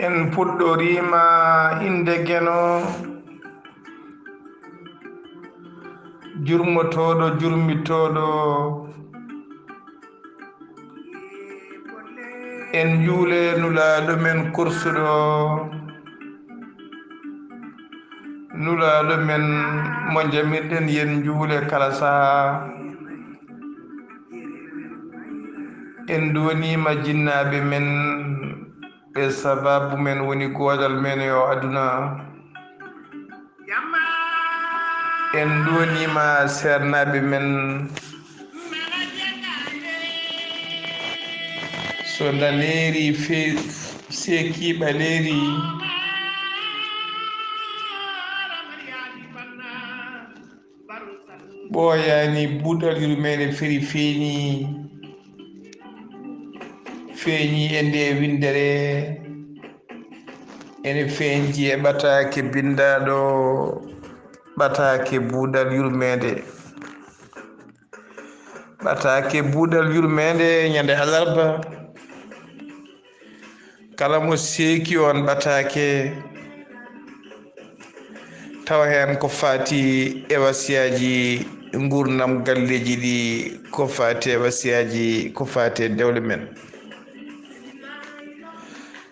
en puɗɗorima inde geno jurmotoɗo jurmitoɗo en juule nulaɗo men kursuɗo nulaɗo men mo jamirɗen yen juule kala saha en donima jinnaɓe men ɓe sababu men woni godal men yo aduna en donima sernaɓe men so daneri seki ɓaleri ɓoyani buɗal yurmede feri feeñi e nde windere ene feeñji e ɓatake bindaɗo ɓatake buudal yurmede ɓatake buudal yurmede ñande alarba kala mo seeki on ɓatake tawa hen ko fati e wasiyaji gurdam galleji ɗi ko fati e wasiyaji ko fati e dewle men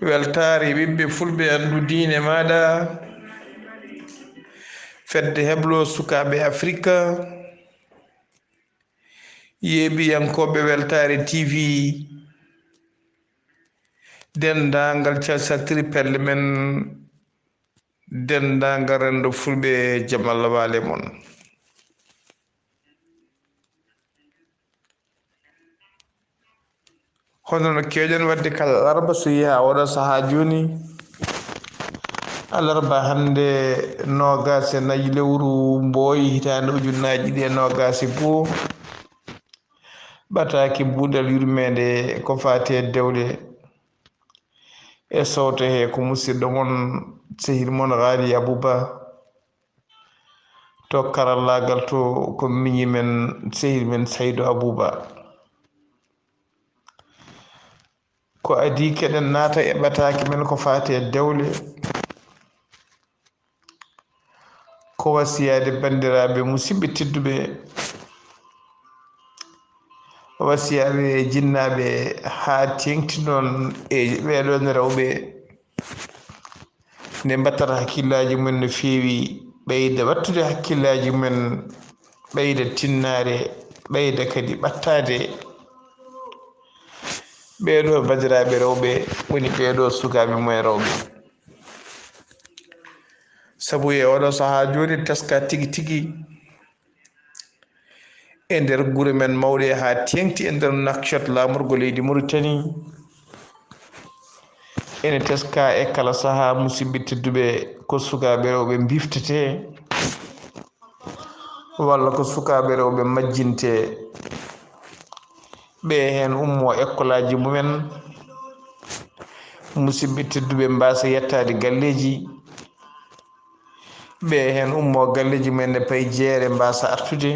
weltare ɓiɓɓe fulɓe andu diine maɗa fedde heblo sukaɓe afrique yeeɓiyankoɓe weltare tv dendagal calsatiri pelle men dendagal rendo fulɓe jaam Allah waale moon hono no kewɗen wadde kala alarba so yiha oɗo saaha joni alarba hande nogas e nayi lewru mboyi hitande ujunnaji ɗi e nogas e goho ɓataki buudal yurmede ko fati e dewle e sowto he ko musidɗo moon sehil moon Ghali Abouba to karallagal to ko miñi men sehil men Saydou Abouba ko adi keɗen naata e ɓataki men ko fati e dewle ko wasiyade bandiraɓe musidɓe tedduɓe wasiyaɓe jinnaɓe ha tengti noon e ɓeɗon rewɓe nde mbattata hakkillaji mumen no feewi ɓeyda wattude hakkillaji mumen ɓeyda tinnare ɓeyda kadi ɓattade ɓeɗo bandiraɓe rewɓe woni ɓeɗo sukaɓe mumen rewɓe saabu e oɗo saaha joni teska tigui tigui e nder guure men mawɗe ha tengti e nder Nouakchott lamorgo leydi Mauritanie ene teska e kala saaha musidɓe tedduɓe ko sukaɓe rewɓe biftete walla ko sukaɓe rewɓe majjinte ɓe hen ummo école aji mumen musidɓe tedduɓe mbasa yettade galleji ɓe hen ummo galleji mumen ne payi jeere mbasa artude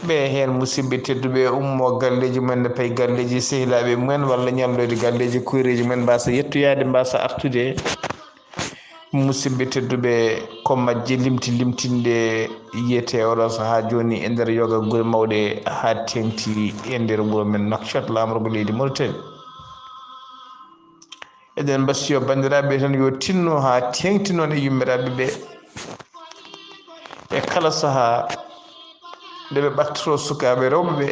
ɓe hen musidɓe tedduɓe ummo galleji mumen ne payi galleji sehilaɓe mumen walla ñallode galleji kuyreji mumen mbasa yettoyade mbasa artude musidɓe tedduɓe ko majje limtinde yiyete oɗo saaha joni e nder yoga guure mawɗe ha tengti e nder wuuro men Nouakchott lamorgo leydi Mauritanie eɗen mbasiyo bandiraɓe tan yo tinno ha tengti noon e yummiraɓe ɓe e kala saaha nde ɓe ɓattoto sukaɓe rewɓe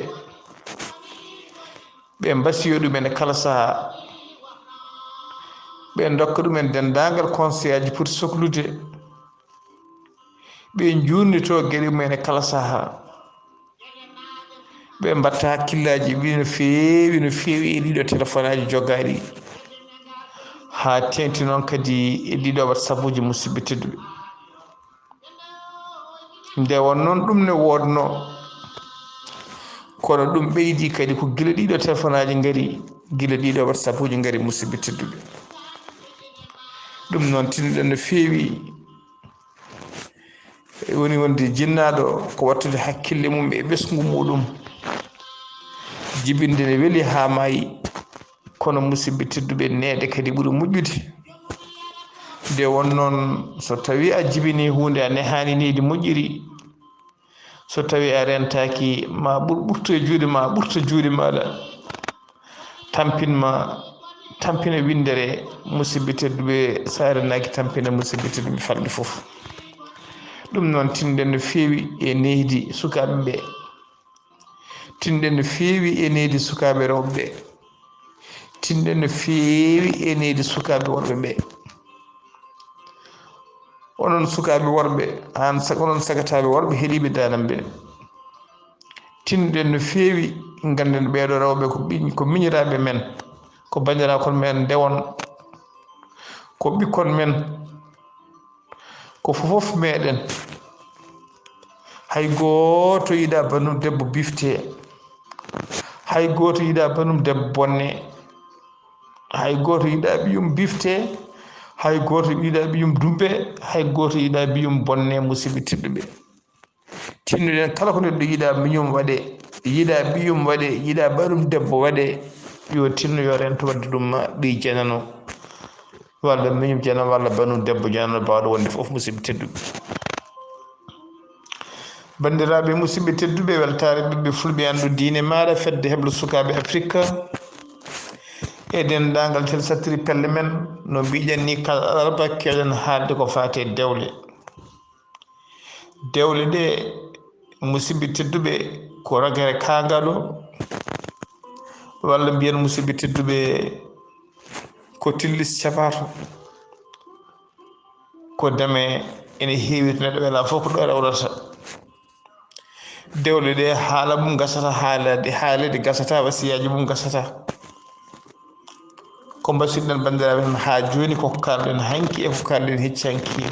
ɓe mbasiyo ɗumen e kala saaha ɓe dokka ɗumen dendagal conseil aji poti sohlude ɓe jurnito gueɗe mumen e kala saaha ɓe mbatta hakkillaji ɓi no feewi e ɗiɗo téléphone aji joggaɗi ha tengti noon kadi e ɗiɗo wat sabuji musidɓe tedduɓe nde won noon ɗum ne wodno kono ɗum ɓeydi kadi ko guila ɗiɗo téléphone aji gaari guila ɗiɗo whatsapp uji gaari musidɓe tedduɓe ɗum noon tinnoɗen no feewi woni wonde jinnaɗo ko wattude hakkille mum e ɓesgu muɗum jibinde ne weeli ha maayi kono musidɓe tedduɓe neɗe kadi ɓuri moƴƴude nde won noon so tawi a jibini hunde a nehani nidi moƴƴiri so tawi a rentaki ma ɓurto e juuɗe ma ɓurto juuɗe maɗa tampina windere musidɓe tedduɓe sa renaki tampina musidɓe tedduɓe falɗe fof ɗum noon tinɗen no feewi e neydi sukaɓe ɓe tinɗen no feewi e neydi sukaɓe rewɓe ɓe tinɗen no feewi e neydi sukaɓe worɓe ɓe onon sukaɓe worɓe onon sagataɓe worɓe heeɗiɓe danam ɓe tinɗen no feewi ganden ɓeɗo rewɓe ko miñiraɓe men ko bandirakoon men ndewon ko ɓikkon men ko fofof meɗen hay goto yiɗa banum debbo bifte hay goto yiɗa banum debbo bonne hay goto yiɗa ɓiyum bifte hay goto yiɗa ɓiyum dumbe hay goto yiɗa ɓiyum bonne musidɓe tedduɓe tinnuɗen kala ko neɗɗo yiɗa miñum waɗe yiɗa ɓiyum waɗe yiɗa ɓaɗum debbo waɗe yo tinno yo rento wadde ɗum ɓiy janano walla miñum janano walla banum debbo janano bawɗo wonde fof musidɓe tedduɓe bandiraɓe musidɓe tedduɓe weltare ɓiɓɓe fulɓe andu diine maɗa fedde heblo sukaɓe afrique e dendagal tel sattiri pelle men no mbiƴen ni kala alarba keɗen haalde ko fate dewle ɗe musidɓe tedduɓe ko ragare kagaɗo walla mbiyen musidɓe tedduɓe ko tillis capato ko deme ene heewi to neɗɗo wela fof ko ɗo rewrata dewle ɗe haala mum gasata haalede gasata wasiyaji mum gasata ko mbasiyɗen bandiraɓe ha joni koko kalɗen hanki e ko kalɗen hecci hanki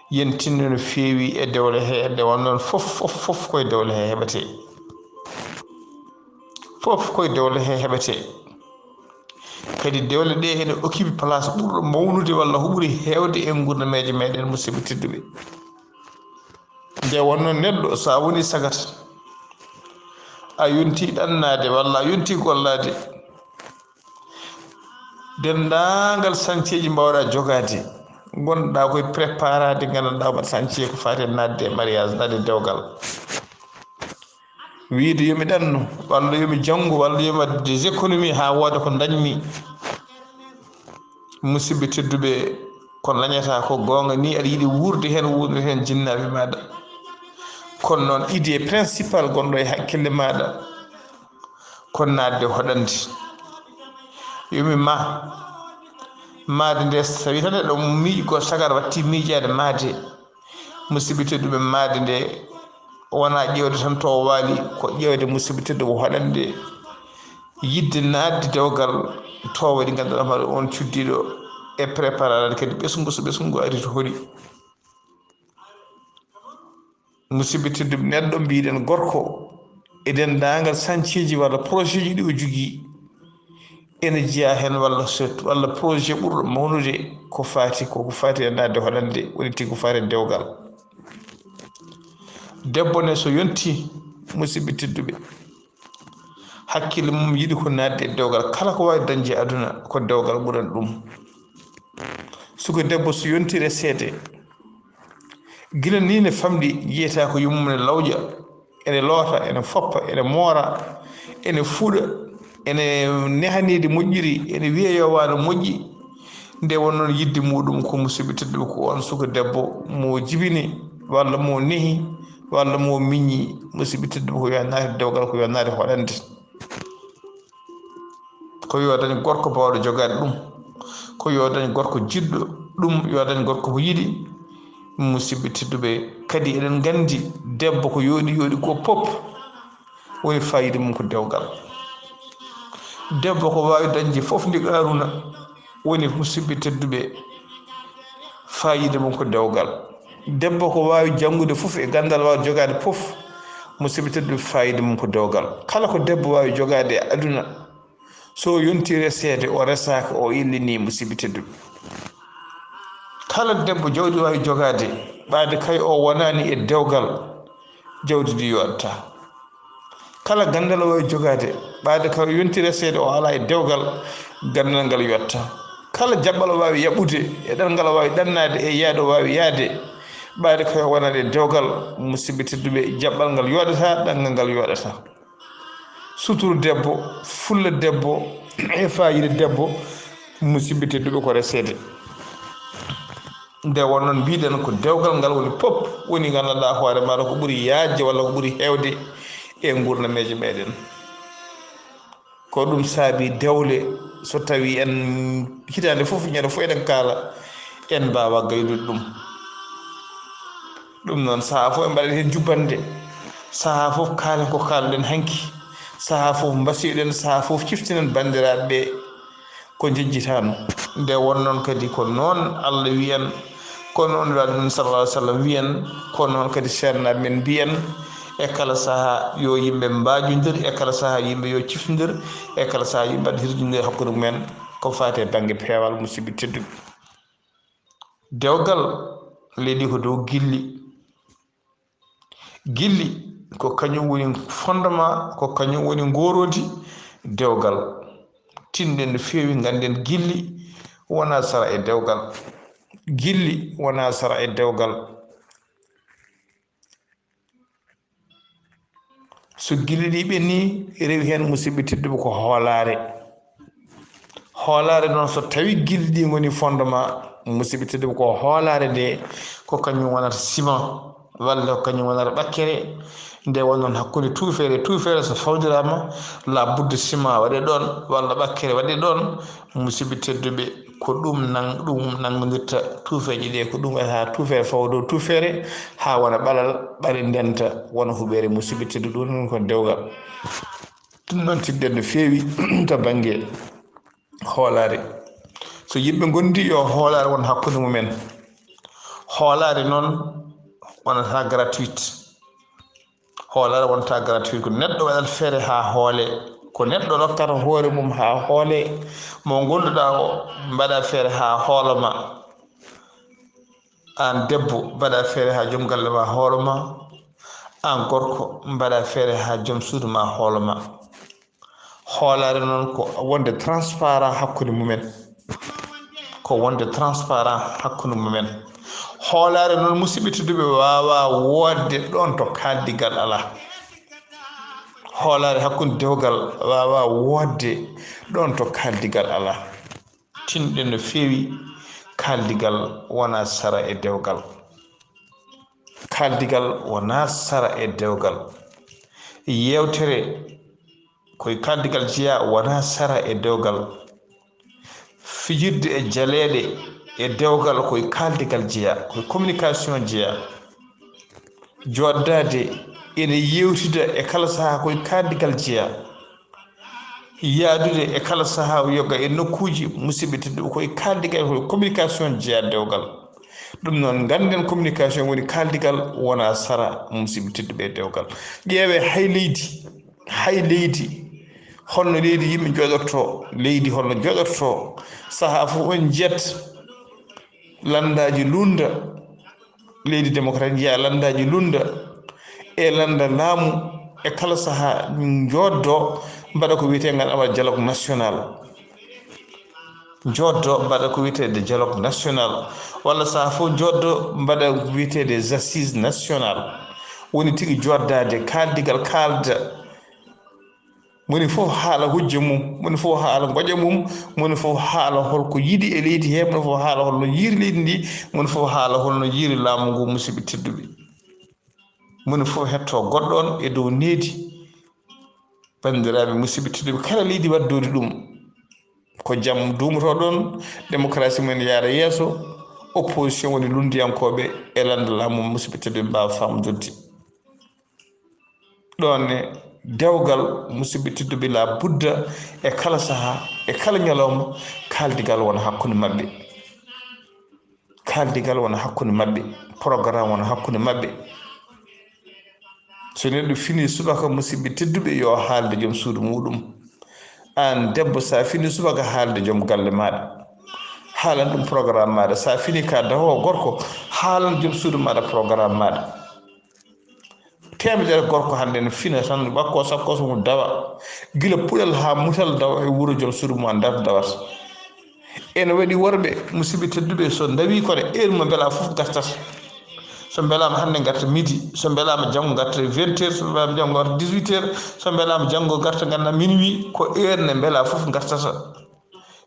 yen tinno no feewi e dewle he nde won noon fof koye dewle he heɓete fof koye dewle he heɓete kadi dewle ɗe ene occupe place ɓurɗo mawnude walla ko ɓuuri hewde e gurnameje meɗen musidɓe tedduɓe nde wonno neɗɗo sa woni sagata a yonti ɗannade walla a yonti gollade dendagal sancieji mbawɗa jogade gonɗa koye préparade gandanɗa wat sancie ko fate nadde e mariage nadde dewgal wiide yomi ɗanno walla yomi janggo walla yomi wadde des économies ha wooda ko dañmi musidɓe tedduɓe ko dañata ko gonga ni aɗa yiiɗi wurde hen jinnaɓe maɗa kono noon idée principal gonɗo e hakkille maɗa ko nadde hoɗande yomi maade nde so tawi tan neɗɗo miiƴi ko sagara watti miijade maade musidɓe tedduɓe maade nde wona ƴewde tan to waali ko ƴewde musidɓe tedduɓe hoɗande yidde nadde dewgal towa ɗi ganduɗa hoore on cuddiɗo e préparade kadi ɓesgu so ɓesgu ari to hoɗi musidɓe tedduɓe neɗɗo mbiɗen gorko e dendagal sancieji walla projet ji ɗi o jogui ene jeeya hen walla projet ɓurɗo mawnude ko fati e nadde hoɗande woni tigui ko fati dewgal debbo ne so yonti musidɓe tedduɓe hakkille mum yiiɗi ko nadde e dewgal kala ko wawi dañde aduna ko dewgal ɓurani ɗum suko debbo so yonti resede guila ni ne famɗi jiyata ko yummum ne lawƴa ene loota ene foppa ene moora ene fuuɗa ene nehanide moƴƴiri ene wiya yo wano moƴƴi nde won noon yidde muɗum ko musidɓe tedduɓe ko on suka debbo mo jibini walla mo neehi walla mo miññi musidɓe tedduɓe ko yo naati dewgal ko yo naati hoɗande ko yo dañ gorko bawɗo jogade ɗum ko yo dañ gorko jiɗɗo ɗum yo dañ gorko mo yiɗi musidɓe tedduɓe kadi eɗen gandi debbo ko yooɗi ko pop woni fayida mum ko dewgal debbo ko wawi dañde fof ndi aruna woni musidɓe tedduɓe fayida mum ko dewgal debbo ko wawi janggude fof e gandal wawi jogade fof musidɓe tedduɓe fayida mum ko dewgal kala ko debbo wawi jogade e aduna so yonti resede o resaka o illini musidɓe tedduɓe kala debbo jawdi wawi jogade ɓade kay o wonani e dewgal jawdi ndi yotta kala gandal o jogade ɓaade ko yontire seede o ala e dewgal gandal ngal yotta kala jabbal o wawi yaɓude e ɗanngal o wawi ɗannade e yaade o wawi yaade ɓaade ko wonade dewgal musidɓe tedduɓe jabbal ngal yoɗata ɗanngal ngal yoɗata suturu debbo fulla debbo e fayida debbo musidɓe tedduɓe ko resede nde wonnoon mbiɗen ko dewgal ngal woni pop woni gandanɗa hoore maɗa ko ɓuuri yaajde walla ko ɓuuri hewde e gurnameje meɗen ko ɗum saabi dewle so tawi en hitande fof ñande fof eɗen kaala en mbawa gaynude ɗum noon saaha fof e mbaɗen hen jubbande saaha fof kaalen ko kalɗen hanki saaha fof mbasiɗen saaha fof ciftinen bandiraɓe ɓe ko jejjitano nde wonnoon kadi ko noon Allah wiyan ko noon waɗum sallallah alih w sallam wiyan ko noon kadi ceernaɓe men mbiyen e kala saaha yo yimɓe mbajodir e kala saaha yimɓe yo ciftodir e kala saaha yimɓe mbaɗa hirjindir hakkude mumen ko fate banggue peewal musidɓe tedduɓe dewgal leydi ko dow gilli ko kañum woni fondement ko kañum woni gorodi dewgal tinɗen no feewi ganden gilli wona sara e dewgal gilli wona sara e dewgal so gilli ɗi ɓenni rewi hen musidɓe tedduɓe ko hoolare noon so tawi gilli ɗi goni fondement musidɓe tedduɓe ko hoolare nde ko kañum wonata ciment walla ko kañum wonata ɓakkere nde wonnoon hakkude tuufere so fawdirama la budde ciment waɗe ɗon walla ɓakkere waɗe ɗon musidɓe tedduɓe ko ɗum nangodirta tuufeje ɗe ko ɗum wayata tuufere fawa dow tuufere ha wona ɓalal ɓale ndenta wona huɓere musidɓe tedduɓe ɗum noon ko dewgal ɗum noon tigden no feewi to banggue hoolare so yimɓe gondi yo hoolare won hakkude mumen hoolare noon wonata gratuite hoolare wonata gratuite ko neɗɗo waɗat feere ha hoole ko neɗɗo rokkata hoore mum ha hoole mo gonduɗa o mbaɗa feere ha hooloma an debbo mbaɗa feere ha joom galle ma hooloma an gorko mbaɗa feere ha joom suudu ma hooloma hoolare noon ko wonde transparent hakkude mumen hoolare noon musidɓe tedduɓe wawa wodde ɗon to kaldigal ala hoolare hakkude dewgal wawa wodde ɗon to kaldigal ala tinɗen no feewi kaldigal wona sara e dewgal yewtere koye kaldigal jeeya wona sara e dewgal fijirde e jaleɗe e dewgal koye kaldigal jeeya koye communication jeeya joddade ene yewtida e kala saaha koye kaldigal jeeya yaadude e kala saaha yogga e nokkuji musidɓe tedduɓe koye kaldigal koye communication jeeya dewgal ɗum noon ganden communication woni kaldigal wona sara musidɓe tedduɓe e dewgal ƴeewe hay leydi holno leydi yimɓe joɗorto leydi holno joɗorto saaha fof on jiyat landaji lunda leydi démocrate jiya landaji lunda e landa laamu e kala saaha joddo mbaɗa ko wiyetegal awa dialogue national walla saaha fof joddo mbaɗa wiyetede assises national woni tigui joddade kaldigal kalda moni fof haala hujja mum moni fof haala goƴa mum moni fof haala holko yiiɗi e leydi he moni fof haala holno yiiri leydi ndi moni fof haala holno yiiri laamu ngu musidɓe tedduɓe moni fof hetto goɗɗon e dow needi bandiraɓe musidɓe tedduɓe kala leydi waddori ɗum ko jaam dumoto ɗon démocratie men yaara yeeso opposition woni lundiyankoɓe e landa laamu musidɓe tedduɓe mbawa famodorde ɗonne dewgal musidɓe tedduɓe la budda e kala saaha e kala ñalawma kaldigal wona hakkude mabɓe programme wona hakkude mabɓe so neɗɗo fini subaka musidɓe tedduɓe yo haalde joom suudu muɗum an debbo sa fini subaka haalde joom galle maɗa haalan ɗum programme maɗa sa fini ka dawowo gorko haalan joom suudu maɗa programme maɗa temedere gorko hande ne fina tan bakko sakko so dawa gila pulal ha mutal dawa e wuro jom sudu mo andar dawat en wadi worbe musibi tedduɓe so dawi kono heure mo bela fof gartat so belama hande garta midi so belama jango garta 20h so belama jango garta 18h so belama jango garta ganda minuit ko heure ne bela fof gartata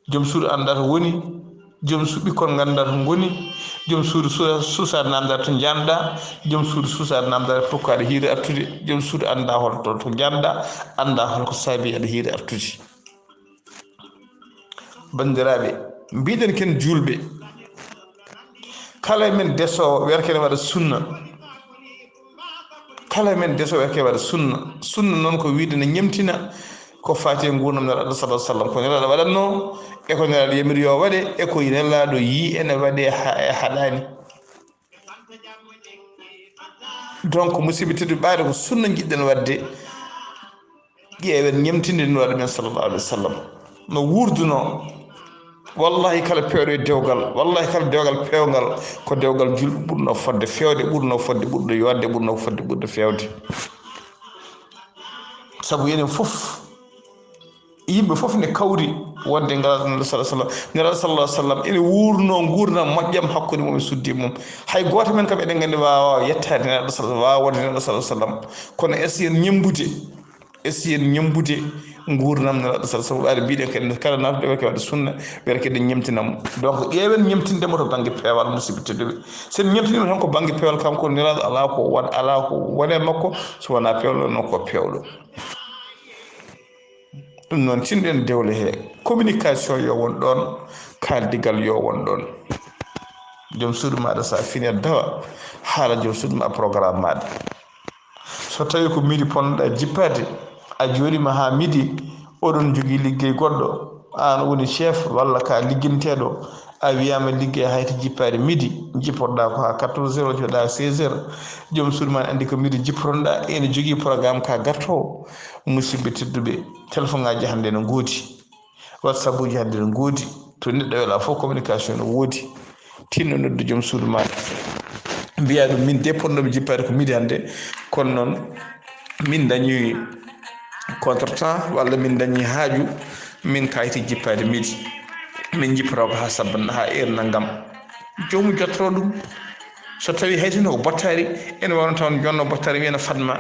jom suudu andata woni jom suuɓi kon gandata ngoni jom suudu suusade namdata to janɗa jom suudu suusade namdata tokko aɗa hiiri artude jom suudu anda holto to janɗa anda holko saabi aɗa hiiri artude bandiraɓe mbiɗen ken julɓe kala men desowo werkene waɗa sunna kala men desowo werkene waɗa sunna noon ko wiide ne ñemtina ko fati e gurnam nelaɗo sallah sallam ko nelaɗo waɗatno e ko nelaɗo yamiri yo waɗe e ko nelaɗo yi ene waɗe haɗani donc musidɓe tedduɓe ɓaade ko sunna jiɗɗen wadde ƴeewen ñemtinde no waɗa men sallallah alih wa sallam no wurduno wallahi kala pewɗo e dewgal wallahi kala dewgal pewgal ko dewgal julɓe ɓurno fodde fewde ɓurno fodde ɓurɗo yodde ɓurno fodde ɓurɗo fewde saabu enen fof yimɓe fof ne kawri wonde ngalaɗo sa sallam nelaɗo sallah sallam ene wurno gurdam moƴƴam hakkude mum e suddi mum hay goto men kam eɗen gandi wawa yettade nelaɗo sa wawa wonde nelaɗo sallah sallam kono essayen ñembude gurdam nelaɗo sa sallam waɗa mbiɗen kadi kala natuɗo weke waɗa sunna wiyata kadi ñemtinamo donc ƴeewen ñemtindemo to banggue peewal musidɓe tedduɓe sen ñemtinima tan ko banggue peewal kanko nelaɗo ala ko wone makko so wona pewlo noon ko pewlo ɗum noon tinɗen dewle he communication yo won ɗon kaldigal yo won ɗon joom suudu maɗa sa fini dawa haala joom suudu ma programme maɗa so tawi ko midi ponnoɗa jippade a jooɗima ha midi oɗon jogui liggey goɗɗo an woni chef walla ka ligginteɗo a wiyama liggey hayto jippade midi jippotoɗa ko ha 14h joɗa 16h joom suudu ma andi ko midi jippotoɗa ene jogui programme ka gartowo musidɓe tedduɓe téléphone ngaji hande ne goodi whatsapp uji hande ne goodi to neɗɗo weela fof communication ne woodi tinno noddu joom suudu maɗa mbiya ɗum min de ponnomi jippade ko midi hande kono noon min dañi contretemps walla min dañi haaju min kayti jippade midi min jippoto ko ha sabbanna ha heure naggam jomum jottoro ɗum so tawi haytino ko bottari ene wawno taw jonno bottari wiyana fatma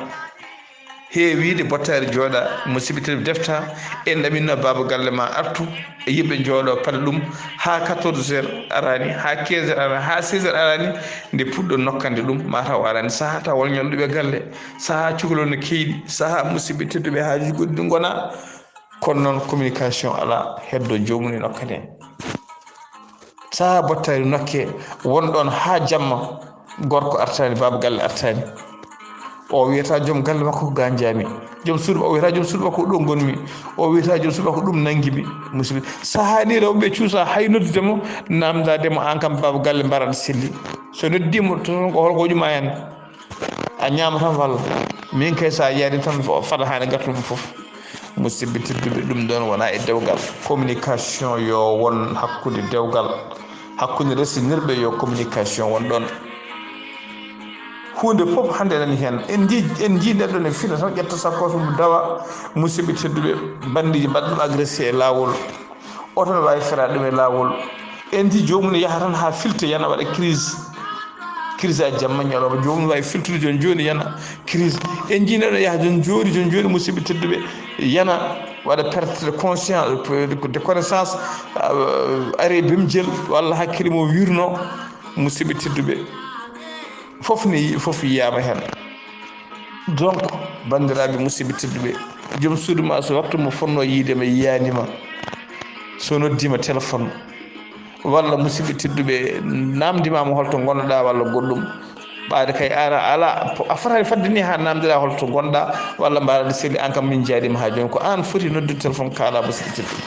heewide bottari jooɗa musidɓe tedduɓe defta en ɗaminno baba galle ma artu e yimɓe jooɗo paɗa ɗum ha 14h arani ha 15h arani ha 16h arani nde puɗɗo nokkande ɗum mataw arani saaha taw won ñanɗuɓe galle saaha cukalol no keyɗi saaha musidɓe tedduɓe haajuji goɗɗi gona kono noon communication ala heddo jomum e nokkade en saaha bottari nokke wonɗon ha jamma gorko artani baba galle artani o wiyata joom galle makko ko ganjami joom suudu o wiyata joom suudu makko ɗo gonmi o wiyata joom suudu makko ɗum nanguimi musidɓe saaha ni rewɓe cuusa hay noddudemo namdademo an kam baba galle mbaraɗa selli so noddimo toon ko holko hoƴuma hen a ñama tan walla min kay sa yaari tan fada hane gartum foof musidɓe tedduɓe ɗum ɗon wona e dewgal communication yo won hakkude dewgal hakkude ressinirɓe yo communication won ɗon hunde fof hande nani hen en jii neɗɗo ne fina tan ƴetta sakkoto mo dawa musidɓe tedduɓe bandiji mbaɗɗum agressé e lawol oto ne wawi ferade ɗum e lawol en jii jomum ne yaaha tan ha filta yana waɗa crise a jamma ñalawma jomum wawi filtude joni yana crise en jii neɗɗo yaaha jon joni musidɓe tedduɓe yana waɗa perte de conscience de connaissance ari bimjel walla hakkille mo wirno musidɓe tedduɓe fof ne yi fof yiyama hen donc bandiraɓe musidɓe tedduɓe joom suudu ma so wattu mo fonno yiidema yiyanima so noddima téléphone walla musidɓe tedduɓe namdimama holto gonɗoɗa walla goɗɗum ɓaade kay ara ala a fotani fadde ni ha namdira holto gonɗa walla mbaɗa selli an kam min jaadima ha joni ko an foti noddude téléphone kala musidɓe tedduɓe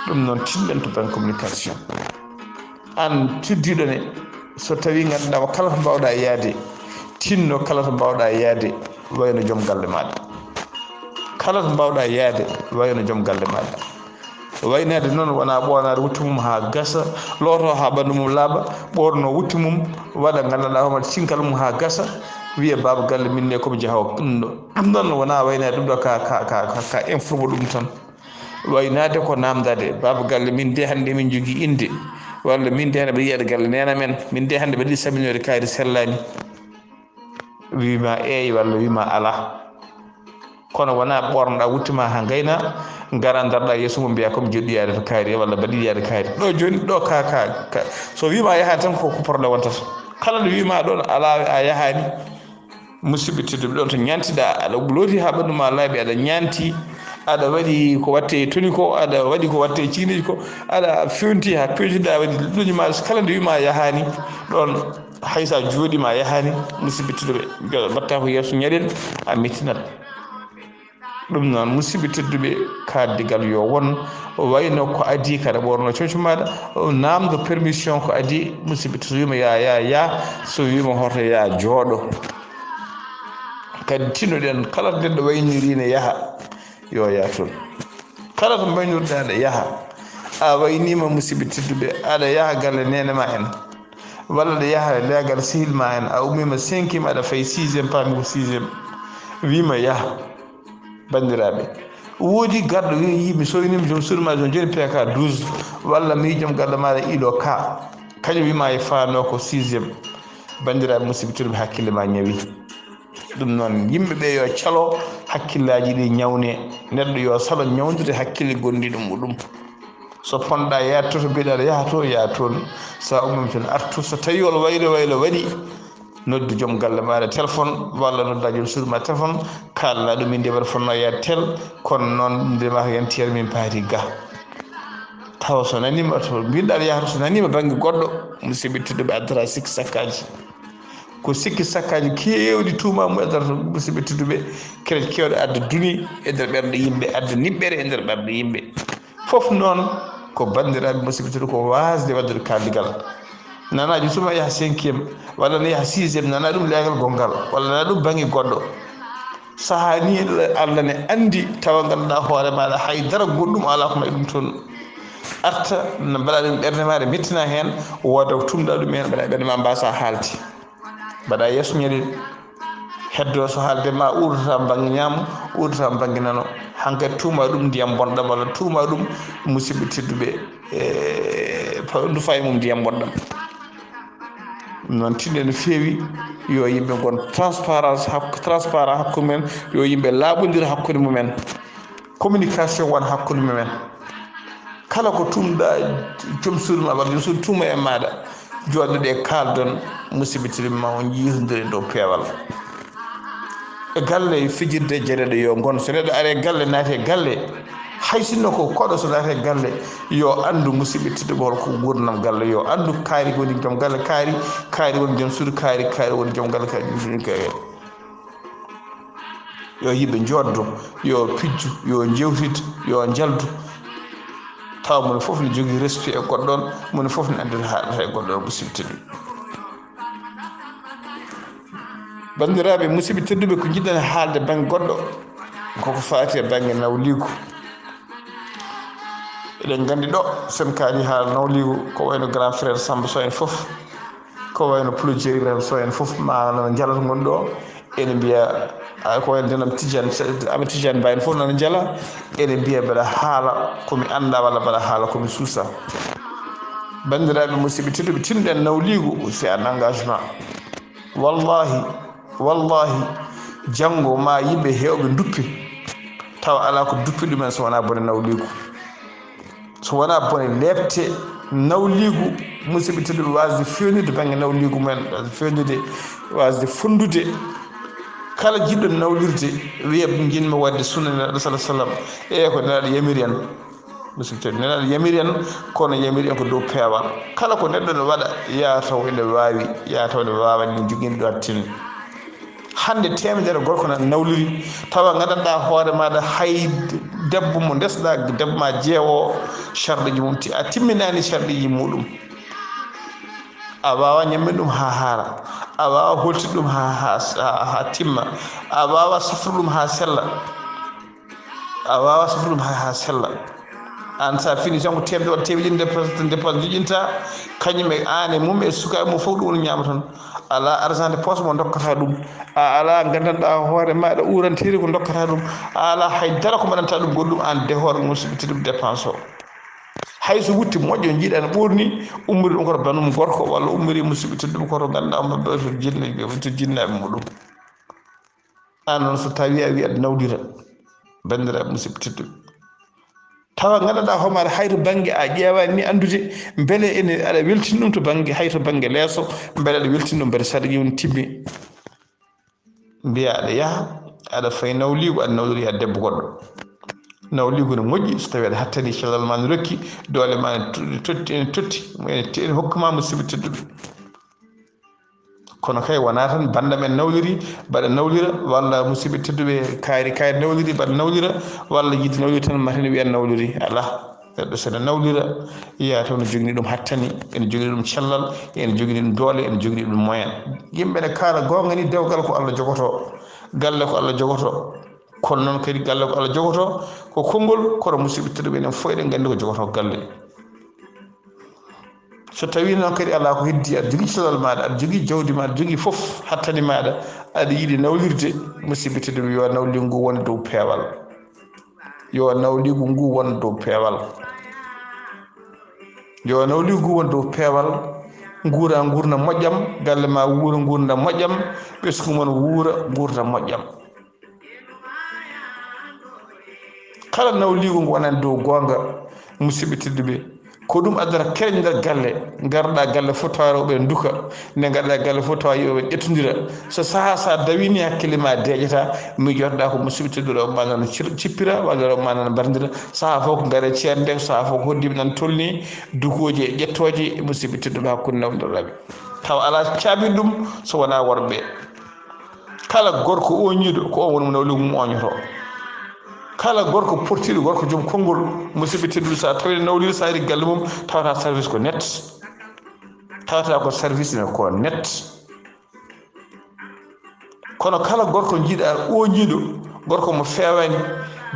ɗum noon tinɗen to ban communication an teddiɗo ne so tawi ganduɗama kala to mbawɗa yaade tinno kala to mbawɗa yaade wayno joom galle maɗa kala to mbawɗa yaade wayno joom galle maɗa waynade noon wona ɓoonade wutte mum ha gasa looto ha ɓandu mum laaɓa ɓorno wutte mum waɗa ganduɗa hoore cinkal mum ha gasa wiya baba galle min ne komi jahaw ɗum ɗon wona waynade ɗum ɗo ka informe ɗum tan waynade ko namdade baba galle min de hannde min jogui inde walla min de hannde mbaɗa yiyade galle nena men min de hannde mbaɗa yiɗi saminode kaari sellani wima eyi walla wima ala kono wona ɓornoɗa wuttima ha gayna gara darɗa yeeso mum mbiya komi joɗɗi yaade to kaari walla mbaɗa yiɗi yaade kaari ɗo joni ɗo ka so wima yaha tan ko probléme wontata kala nde wima ɗon ala a yahani musidɓe tedduɓe ɗon to ñantiɗa aɗa looti ha ɓandu ma laaɓi aɗa ñanti aɗa waɗi ko watte toni ko aɗa waɗi ko watte ciiniji ko aɗa fewti ha pewtiɗa waɗi ɗuɗi ma kala nde wima yahani ɗon haysa jooɗima yahani musidɓe tedduɓe mbatta ko yeeso ñaɗen a mettinat ɗum noon musidɓe tedduɓe kaddigal yo won wayno ko adi kada ɓorno coñco maɗa namdo permission ko adi musidɓe so wima ya so wima hoto ya jooɗo kadi tinnoɗen kala to neɗɗo wayniri ne yaaha yo yaa toon kala to mbaynirɗa ɗa yaaha a waynima musidɓe tedduɓe aɗa yaaha galle nene ma en walla ɗa yaaha leegal sehil ma en a ummima 5e aɗa fayi 6e paami ko 6e wima yaaha bandiraɓe woodi garɗo wi yimi so winima joom suudu ma joni pk 12 walla mi joom galle maɗa iɗo ka kañum wima e faano ko 6e bandiraɓe musidɓe tedduɓe hakkille ma ñawi ɗum noon yimɓeɓe yo calo hakkillaji ɗi ñawne neɗɗo yo salo ñawdude hakkille gonɗiɗo muɗum so ponɗa yatto to mbiɗa aɗa yaha to ya toon sa ummima toon artu so tawi ol waylo waɗi noddu joom galle maɗa téléphone walla nodda joom suudu ma téléphone kalna ɗum inde mbaɗa fonno yaade tel kono noon ndema ko yentiyere min paati ga tawa so nanima to mbiɗa aɗa yaha to so nanima banggue goɗɗo musidɓe tedduɓe addata sikki sakkaji ko sikki sakkaji kewɗi tuma mu addata to musidɓe tedduɓe keɗe kewɗe adda duni e nder ɓerɗe yimɓe adda niɓɓere e nder ɓerɗe yimɓe foof noon ko bandiraɓe musidɓe tedduɓe ko wasde waddude kaldigal nanaji tuma yaha 5e walla ne yaha 6e nana ɗum leegal gongal walla nana ɗum banggue goɗɗo saaha ni Allah ne andi tawa ganduɗa hoore maɗa haydara goɗɗum ala ko may ɗum toon arta no mbaɗa ɗum ɓerde maɗa mettina hen woda ko tumɗa ɗum hen mbaɗa ɓerde ma mbasa haalde mbaɗa yeeso ñaɗel heddo so haalde ma urdata banggue ñaamo urdata banggue nano hankkadi tuuma ɗum ndiyam bonɗam walla tuuma ɗum musidɓe tedduɓe ndu fayi mum ndiyam bonɗam noon tinɗe no feewi yo yimɓe gon transparence transparent hakkude mumen yo yimɓe laaɓodira hakkude mumen communication won hakkude mumen kala ko tumɗa joom suudu ma walla joom suudu tuuma e maɗa joɗɗoɗe kaldon musidɓe tedduɓe ma on yihondiri dow peewal e galle fijirde jeɗeɗo yo gon so neɗɗo are galle naate galle hay sinno ko koɗo so naate galle yo andu musidɓe tedduɓe holko gurdam galle yo andu kaari woni joom galle kaari woni joom suudu kaari woni joom galle kaari yo yimɓe joddo yo pijju yo jewtid yo jaldu taw mone foof ne jogui respect e goɗɗon mone foof ne andiri haɗata e goɗɗon musidɓe tedduɓe bandiraɓe musidɓe tedduɓe ko jiɗɗen haalde banggue goɗɗo koko fati e banggue nawligu eɗen gandi ɗo sen kaali haala nawligu ko wayno grand frère Samba Sow en foof ko wayno Pulojeri Ibrahima Sow en foof ma jalata gon ɗo ene mbiya ko wayno denam Tidiane Ama Tidiane Ba en foof nana jala ene mbiya mbaɗa haala komi anda walla mbaɗa haala komi suusa bandiraɓe musidɓe tedduɓe tinɗen nawligu c'est un engagement wallahi janggo ma yimɓe hewɓe duppi tawa ala ko duppi ɗumen so wona bone nawligu so wona bone lebte nawligu musidɓe tedduɓe wasde fewnude banggue nawligu men fewnude wasde fondude kala jiɗɗo nawlirde wiya jinmi wadde sunna neɗɗo sallam ko neɗɗo yamiri en musidɓe tedduɓe neɗɗo yamiri en kono yamiri en ko dow peewal kala ko neɗɗo ne waɗa yataw ene wawi yataw ne wawani ne joguino ɗo hattini hande temedere gorko nana nawliri tawa gandanɗa hoore maɗa hay debbo mo ndesɗa debbo ma jeewo charɗiji mum a timminani charɗiji muɗum a wawa ñamme ɗum ha haara a wawa holtide ɗum ha timma a wawa safru ɗum ha sella an sa fini tan ko tembe wat tebejin dépense jijinta kañum e an e mum e suka mum fof ɗum ñama ton ala argent de poche mo dokkata ɗum a ala gandanɗa hoore maɗa urantiri ko dokkata ɗum a ala haydara ko mbaɗanta ɗum goɗɗum an de hoore musidɓe ɗum dépense o hayso wutti moƴƴo jiiɗa no ɓurni ummori ɗum koto banum gorko walla ummori musidɓe tedduɓe koto ganduɗa mabɓe to jinnaɓe muɗum an noon so tawi a wi aɗa nawdira bandiraɓe musidɓe tedduɓe tawa gandanɗa homaɗa hayto banggue a ƴewani ni andude beele ene aɗa weltini ɗum to banggue hayto banggue leeso beele aɗa weltini ɗum mbeɗa saɗa ƴewni tibbi mbiya aɗa yaaha aɗa fayi nawligo aɗa nawlori ha debbo goɗɗo nawligo ne moƴƴi so tawi aɗa hattani cellal ma ne rokki doole ma ne totti ene hokkuma musidɓe tedduɓe kono kay wona tan banda men nawliri mbaɗa nawlira walla musidɓe tedduɓe kaari nawliri mbaɗa nawlira walla yidde nawliri tan matene wiya nawliri ala neɗɗo sene nawlira yiya taw ne jogini ɗum hattani ene jogini ɗum cellal ene jogini ɗum doole ene jogini ɗum moyen yimɓe ne kaala gonga ni dewgal ko Allah jogoto galle ko Allah jogoto kono noon kadi galle ko Allah jogoto ko konngol kono musidɓe tedduɓe enen fof eɗen gandi ko jogoto galle so tawi noon kadi ala ko heddi aɗa jogui cellal maɗa aɗa jogui jawdi ma aɗa jogui foof hattani maɗa aɗa yiiɗi nawlirde musidɓe tedduɓe yo nawligu ngu wona dow peewal yo nawligu ngu wona dow peewal yo nawligu ngu wona dow peewal guura gurdam moƴƴam galle ma wuura gurdam moƴƴam ɓesgu mon wuura gurdam moƴƴam kala nawligu ngu wonani dow gonga musidɓe tedduɓe ko ɗum addata kereñ nder galle garɗa galle fof tawa rewɓe duka nde garɗa galle fof tawa yimɓe ƴettodira so saaha sa dawini hakkille ma deƴata mijotoɗa ko musidɓe tedduɓe rewɓe ma nana cippira walla rewɓe ma nana mbarodira saaha fof ko gaare ceerde nde saaha fof ko hoddiɓe nan tolni dukoji e ƴettoje musidɓe tedduɓe hakkude nawdirɗaɓe tawa ala caabiri ɗum so wona worɓe kala gorko oñiɗo ko on woni mo nawligu mum oñoto kala gorko portiɗo gorko joom konngol musidɓe tedduɓe sa tawi nawliri sa ari galle mum tawata service ko net tawata ko service ne ko net kono kala gorko jiiɗa oñiɗo gorko mo fewani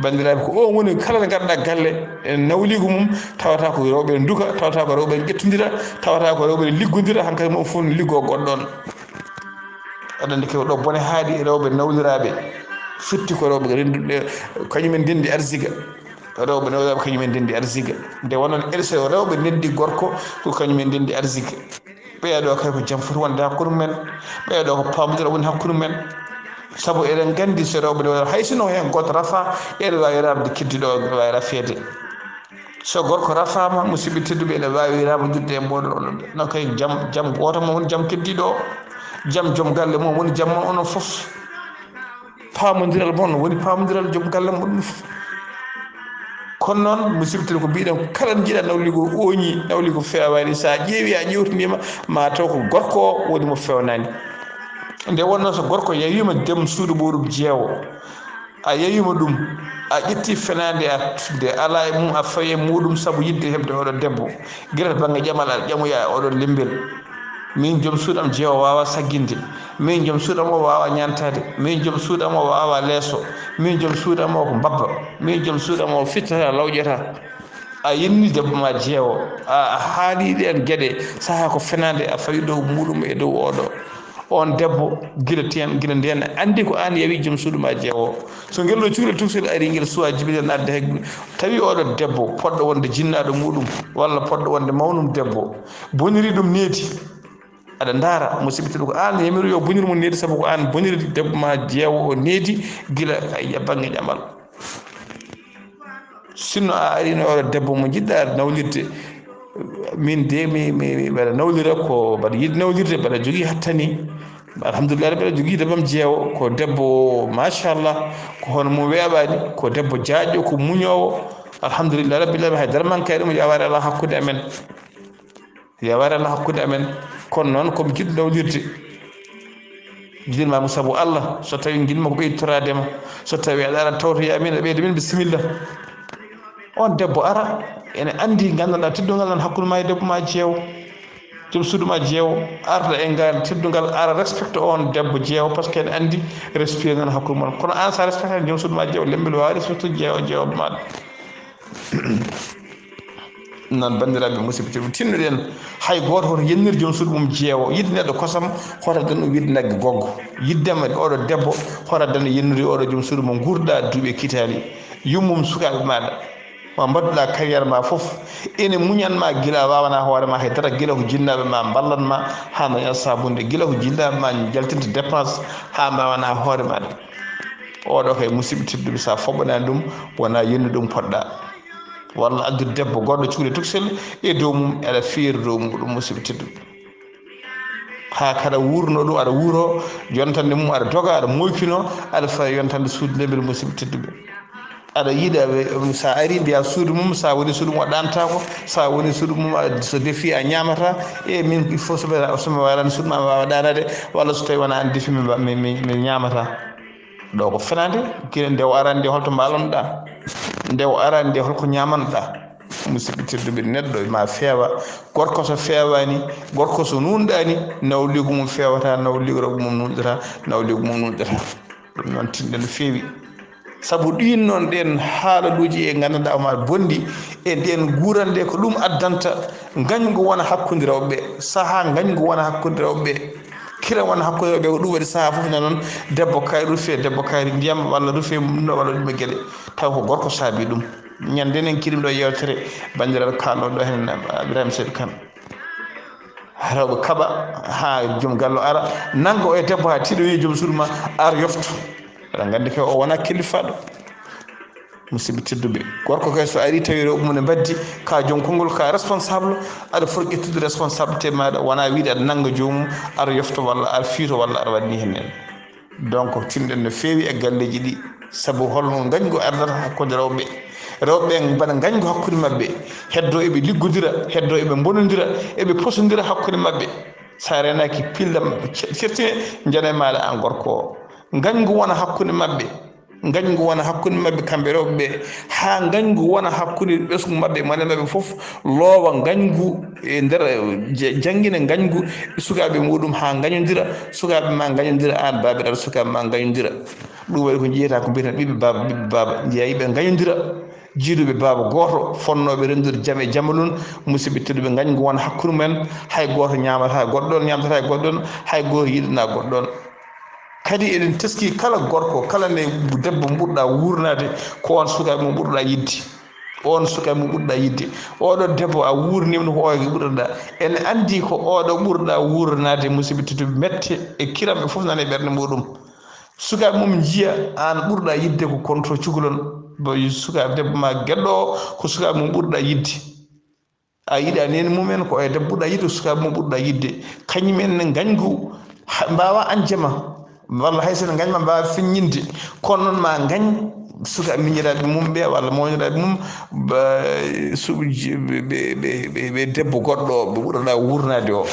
bandiraɓe ko on woni kala nde garɗa galle nawligu mum tawata ko rewɓe duka tawata ko rewɓe ƴettodira tawata ko rewɓe liggodira hankkadi mum fof ne liggo goɗɗon aɗa andi ko ɗo bone haaɗi rewɓe nawliraɓe fitti ko rewɓe renduɓe kañumen ndendi arsiga rewɓe nawliraɓe kañumen ndendi arsiga nde wonon so rewɓe ndendi gorko ko kañumen ndendi arsiga ɓeeɗo kay ko jaam foti wonde hakkude mumen ɓeeɗo ko pamodira woni hakkude mumen saabu eɗen gandi so rewɓe nawlira hay sino hen goto rafa ene wawi rabde keddiɗo ene wawi rafede so gorko rafama musidɓe tedduɓe ene wawi ramodirde e moɗon onon non kay jaam goto mo woni jaam keddiɗo o jaam joom galle mum woni jaam mon onon foof pamodiral mon woni pamodiral joom galle muɗum fof kono noon musidɓe tedduɓe ko mbiɗen kala jiiɗa nawligo oñi nawligo fewani sa ƴeewi a ƴewtidima ma taw ko gorko o woni mo fewnani nde wonno so gorko yawima dem suudu muɗum jeewo a yawima ɗum a ƴetti fenade a tudde ala e mum a fawi e muɗum saabu yidde heɓde oɗo debbo guila to banggue ƴamal aɗa ƴamoya oɗon lembel min joom suuɗam jeewo wawa sagginde min joom suuɗam o wawa ñantade min joom suuɗam o wawa leeso min joom suuɗam o ko mbabba min joom suuɗam o fittata lawƴata a yenni debbo ma jeewo a haaliɗi en gueɗe saaha ko fenade a fawi dow muɗum e dow oɗo on debbo gila nden andi ko an yawi joom suudu ma jeewo so gelɗo cukalel tuksel ari guel suwa jibinel nadde he tawi oɗo debbo poɗɗo wonde jinnaɗo muɗum walla poɗɗo wonde mawnum debbo boniri ɗum needi aɗa ndaara musidɓe tedduɓe ko an yamiru yo bonir mum needi saabu ko an bonirde debbo ma jeewo o needi gila banggue ƴamal sinno a arino oɗo debbo mo jiɗɗa nawlirde min de mi mbaɗa nawlira ko mbaɗa yiɗi nawlirde mbaɗa jogui hattani alhamdulillah mbaɗa jogui debam jeewo ko debbo machallah ko hono mum weeɓani ko debbo jaaƴƴo ko muñowo alhamdulillah rabbil alamin haydara manque ɗum yaware ala hakkude amen yaware ala hakkude amen kono noon komi jiɗɗo nawlirde jiɗirmamo saabu Allah so tawi guinma ko ɓeydotoradema so tawi aɗa ara tawtoya min aɗa ɓeyda min bisimilla on debbo ara ene andi gandanɗa teddugal nan hakkude ma e debbo ma jeewo joom suudu ma jeewo arda e ngal teddugal ara respecte on debbo jeewo par ce que ene andi respect nan hakkude mon kono an sa respectani joom suudu ma jeewo lembel wawa respecte jeewoɓe maɗa non bandiraɓe musidɓe tedduɓe tinnoɗen hay goto hoto yennir joom suudu mum jeewo yidde neɗɗo kosam hoto addanno wiide nagge goggo yiddema oɗo debbo hoto addanno yennude oɗo joom suudu mo gurɗa duuɓe kitali yummum sukaɓe maɗa ma mbaɗɗuɗa carriére ma foof ene muñanma guila wawana hoorema haydara guila ko jinnaɓe ma ballanma ha daña sabunde guila ko jinnaɓe ma jaltinta dépense ha mbawana hoore maɗa oɗo kay musidɓe tedduɓe sa foɓɓanani ɗum wona yennu ɗum poɗɗa walla addude debbo goɗɗo cuuɗe tuksel e dow mum aɗa feeri dow muɗum musidɓe tedduɓe ha kada wurno ɗum aɗa wuuro yontande mum aɗa doga aɗa moykino aɗa fawi yontande suudu lebel musidɓe tedduɓe aɗa yiiɗa sa ari mbiya suudu mum sa woni suudu mum a ɗantako sa woni suudu mum so defi a ñamata e min il faut somi warani suudu ma mi wawa ɗanade walla so tawi wona an defi mi ñamata ɗo ko fenade kine nde o arani nde holto mbalanoɗa nde o arani nde holko ñamanoɗa musidɓe tedduɓe neɗɗo ma feewa gorko so fewani gorko so nunɗani nawligo mum fewata nawligo mum nunɗata nawligo mum nunɗata ɗum noon tinɗen no feewi saabu ɗin noon ɗen haalaluji e gandanɗa ma bondi e ɗen gurande ko ɗum addanta gañgu wona hakkude rewɓeɓe saaha gañgu wona hakkude rewɓeɓe kila wona hakkude rewɓeɓe ko ɗum waɗi saaha foof ne noon debbo kayri ruufe debbo kayri ndiyam walla ruufe ɗumɗo walla ɗum e gueɗe taw ko gorko saabi ɗum ñande enen kirim ɗo yewtere bandiraɗo kalnoɗo hen Ibrahima Seydou Kane rewɓe kaaɓa ha joom gallo ara naggo e debbo ha tiiɗoyi joom suudu ma ar yofto aɗa gandi kay o wona kilifaɗo musidɓe tedduɓe gorko kay so ari tawi rewɓe mum ne mbaddi ka joom konngol ka responsable aɗa foti ƴettude responsabilité maɗa wona wiide aɗa nagga joomum aɗa yofta walla aɗa fiito walla aɗa waɗni hen nen donc tinɗen no feewi e galleji ɗi saabu holno gañgu ardata hakkude rewɓe mbaɗa gañgu hakkude mabɓe heddo eɓe liggodira heddo eɓe bonodira eɓe posodira hakkude mabɓe sa renaki pillam certine jana maɗa an gorko o gañgu wona hakkude mabɓe gañgu wona hakkude mabɓe kamɓe rewɓeɓe ha gañgu wona hakkude ɓesgu mabɓe mone mabɓe foof loowa gañgu e nder jangguina gañgu sukaɓe muɗum ha gañodira sukaɓe ma gañodira an babiraɗo sukaɓe ma gañodira ɗum waɗi ko jiyata ko mbiyeten ɓiɓɓe baba jeeya yiɓe gañodira jiiduɓe baba goto fonnoɓe rendude jaam e jamalun musidɓe tedduɓe gañgu wona hakkude mumen hay goto ñamata goɗɗon ñamtata e goɗɗon hay goto yiɗana goɗɗon kadi eɗen teski kala gorko kala nde debbo ɓurɗa wurnade ko on sukaɓe mum ɓurɗa yidde on sukaɓe mum ɓurɗa yidde oɗo debbo a wurnima ko oyo ɓurɗa ene andi ko oɗo ɓurɗa wurnade musidɓe tedduɓe mette e kiramɓe foof nane ɓerde muɗum sukaɓe mum jiiya an ɓurɗa yidde ko konto cukalon bo sukaɓe debbo ma gueɗɗo o ko sukaɓe mum ɓurɗa yidde a yiiɗa neni mumen ko e debbo ɓurɗa yidde sukaɓe mum ɓurɗa yidde kañumen ne gañgu mbawa anjema walla hay sono gañma mbawa feññinde kono noon ma gañ sukaɓe miñiraɓe mum ɓe walla moñiraɓe mum ɓe debbo goɗɗo ɓe ɓurɗa wurnade o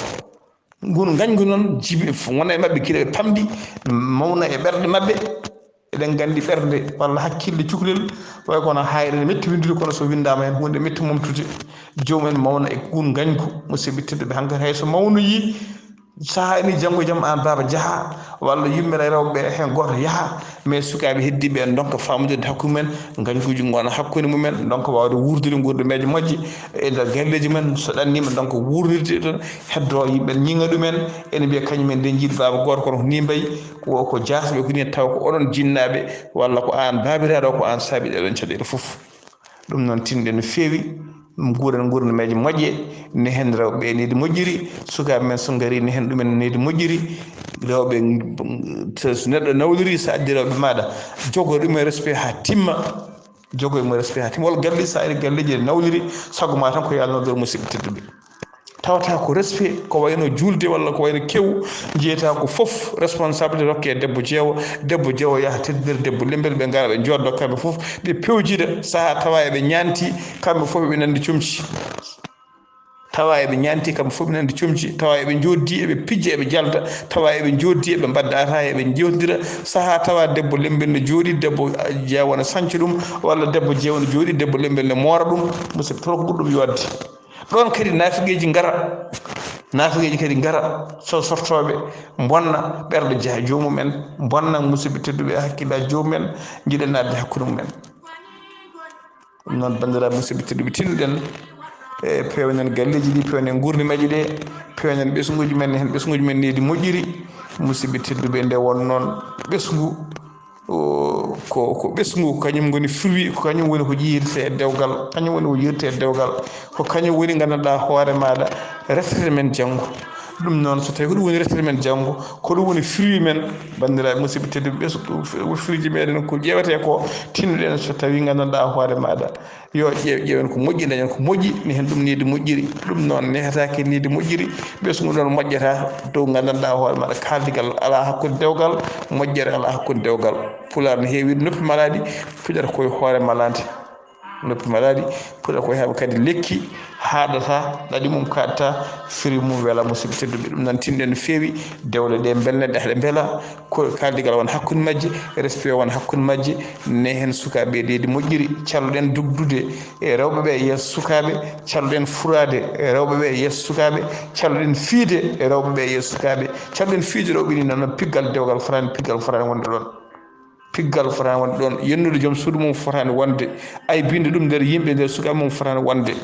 ngun gañgu noon jibi wona e mabɓe kiɗa ɓe pamɗi mawna e ɓerɗe mabɓe eɗen gandi ɓerde walla hakkille cukalel way kono hayre ne metti windude kono so windama hen hunde metti momtude jomumen mawna e ngun gañgu musidɓe tedduɓe hankkadi hayso mawnoyi saha ni janggo e jaam an baba jaaha walla yimɓe rewɓe hen goto yaaha mais sukaɓe heddiɓe en donc famodirde hakkude mumen gañguji gona hakkude mumen donc wawde wurdude gurdumeje moƴƴe e nder galleji men so ɗannima donc wurnirde ɗon heddo yimɓe ñiŋa ɗumen ene mbiya kañumen nde jiiɗi baba goto kono ko ni mbayi ko jasɓe ko ni taw ko oɗon jinnaɓe walla ko an babiraɗo ko an saabi ɗeɗon caɗele foof ɗum noon tinɗe no feewi guuren gurdumeje moƴƴe ne hen rewɓe nidi moƴƴiri sukaɓe men so gari ne hen ɗumen nidi moƴƴiri rewɓe so neɗɗo nawliri sa addi rewɓe maɗa jogo ɗum e respect ha timma jogo e respect ha timma walla galleji sa ari galleji ɗe nawliri saago ma tan ko yalnodor musidɓe tedduɓe tawata ko respect ko wayno julde walla ko wayno kew jeyata ko foof responsabilité rokke debbo jeewo yaha teddudir debbo lembel ɓe gara ɓe joddo kamɓe foof ɓe pewjida saaha tawa eɓe ñanti kamɓe foof ɓe nandi comci tawa eɓe ñanti kamɓe foof ɓe nandi comci tawa eɓe joddi eɓe pijja eɓe jalda tawa eɓe joddi eɓe mbadda ata eɓe jewtidira saaha tawa debbo lembel ne jooɗi debbo jeewo ne sanca ɗum walla debbo jeewo ne jooɗi debbo lembel ne moora ɗum musidɓe to ko ɓurɗum yodde ɗon kadi nafigueji kadi gara sortoɓe bonna ɓerɗe jaaha jomumen bonna musidɓe tedduɓe hakkillaji jomumen jiiɗen nadde hakkude mumen ɗum noon bandiraɓe musidɓe tedduɓe tinnuɗen pewnen galleji ɗi pewnen gurdimaji ɗe pewnen ɓesguji men hen ɓesguji men nedi moƴƴiri musidɓe tedduɓe nde won noon ɓesgu ko ɓesgu kañum goni fruit ko kañum woni ko jiyirte e dewgal kañum woni ko yirte e dewgal ko kañum woni gandanɗa hoore maɗa retrete men janggo ɗum noon so tawi ko ɗum woni retrete men janggo ko ɗum woni fruit men bandiraɓe musidɓe tedduɓe fruit ji meɗen ko ƴewete ko tinnoɗen so tawi gandanɗa hoore maɗa yo ƴeewen ko moƴƴi dañen ko moƴƴi ni hen ɗum nidi moƴƴiri ɗum noon nehetake nidi moƴƴiri ɓesgu ɗon moƴƴata dow gandanɗa hoore maɗa kaldigal ala hakkude dewgal moƴƴere ala hakkude dewgal pular ne heewi noppi maladi puɗata koye hoore malade noppi maladi puɗata koye heeɓa kadi lekki haɗata ɗaɗi mum kaɗata firi mum weela musidɓe tedduɓe ɗum noon tinɗen no feewi dewle ɗe belneɗe haɗe beela ko kaldigal won hakkude majje respect won hakkude majje ne hen sukaɓe leydi moƴƴiri calluɗen dugdude e rewɓeɓe e yeeso sukaɓe calluɗen furade e rewɓeɓe e yeeso sukaɓe calluɗen fiide e rewɓeɓe e yeeso sukaɓe calluɗen fiide rewɓe ni noon piggal dewgal fotani wonde ɗon piggal fotani wonde ɗon yennude joom suudu mum fotani wonde ay binde ɗum nder yimɓe nder sukaɓe mum fotani wonde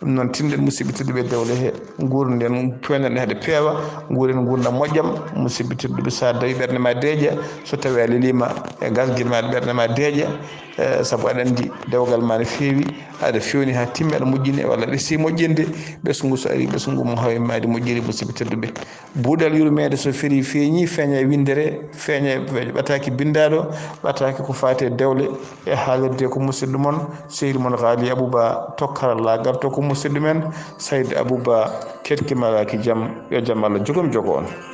ɗum noon tinɗen musidɓe tedduɓe dewle he gurden pewnen hade peewa guren gurdam moƴƴam musidɓe tedduɓe sa dawi ɓerde ma deeƴa so tawi a lelima e gasguel ma ɓerde ma deeƴa saabu aɗa andi dewgal ma no feewi aɗa fewni ha timmi aɗa moƴƴini walla aɗa esi moƴƴinde ɓesgu so ari ɓesgu mum hawi made moƴƴiri musidɓe tedduɓe buuɗal yurmede so feri feeñi feeña e windere feeña ɓataki bindaɗo ɓataki ko fate dewle e haalirde ko musidɗo moon sehil moon Haali Abouba tokkarallagal to ko musidɗo men Saydou Abouba ketkimalaki jaam yo jaam Allah jogom jogo on.